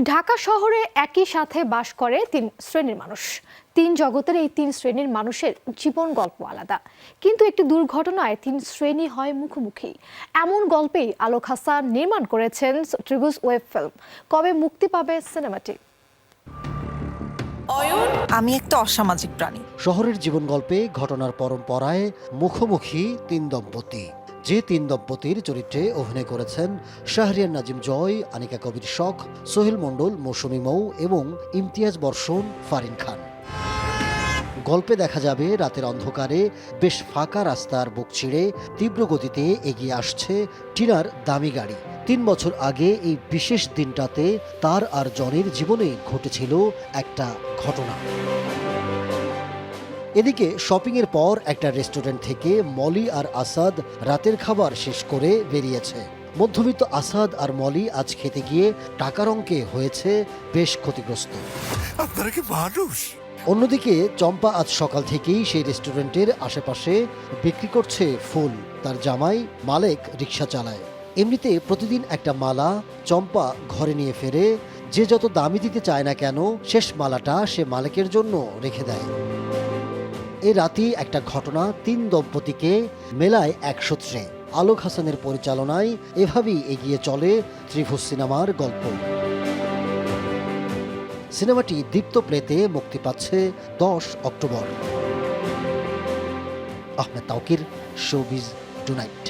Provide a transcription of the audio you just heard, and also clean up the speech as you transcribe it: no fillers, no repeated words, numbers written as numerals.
ঢাকা শহরে একই সাথে বাস করে তিন শ্রেণীর মানুষ। তিন জগতের এই তিন শ্রেণীর মানুষের জীবন গল্প আলাদা, কিন্তু একটি দুর্ঘটনায় তিন শ্রেণী হয় মুখোমুখি। এমন গল্পেই আলোক হাসান নির্মাণ করেছেন ত্রিভুজ ওয়েব ফিল্ম। কবে মুক্তি পাবে সিনেমাটি? আমি একটা অসামাজিক প্রাণী। শহরের জীবন গল্পে ঘটনার পরম্পরায় মুখোমুখি তিন দম্পতি। যে তিন দম্পতির চরিত্রে অভিনয় করেছেন শাহরিয়ার নাজিম জয়, আনিকা কবির শখ, সোহেল মণ্ডল, মৌসুমী মৌ এবং ইমতিয়াজ বর্ষণ, ফারিন খান। গল্পে দেখা যাবে রাতের অন্ধকারে বেশ ফাঁকা রাস্তার বুক ছিঁড়ে তীব্র গতিতে এগিয়ে আসছে টিনার দামি গাড়ি। ৩ বছর আগে এই বিশেষ দিনটাতে তার আর জনের জীবনে ঘটেছিল একটা ঘটনা। এদিকে শপিংয়ের পর একটা রেস্টুরেন্ট থেকে মলি আর আসাদ রাতের খাবার শেষ করে বেরিয়েছে। মধ্যবিত্ত আসাদ আর মলি আজ খেতে গিয়ে টাকার অঙ্কে হয়েছে বেশ ক্ষতিগ্রস্ত। আপনারা কি মানুষ? অন্যদিকে চম্পা আজ সকাল থেকেই সেই রেস্টুরেন্টের আশেপাশে বিক্রি করছে ফুল। তার জামাই মালেক রিক্সা চালায়। এমনিতে প্রতিদিন একটা মালা চম্পা ঘরে নিয়ে ফেরে। যে যত দামি দিতে চায় না কেন, শেষ মালাটা সে মালেকের জন্য রেখে দেয়। এ রাতেই একটা ঘটনা তিন দম্পতিকে মেলায় এক সূত্রে। আলোক হাসানের পরিচালনায় এভাবেই এগিয়ে চলে ত্রিভুজ সিনেমার গল্প। সিনেমাটি দীপ্ত প্লেতে মুক্তি পাচ্ছে 10 October. Ahmed Tauquir, showbiz tonight.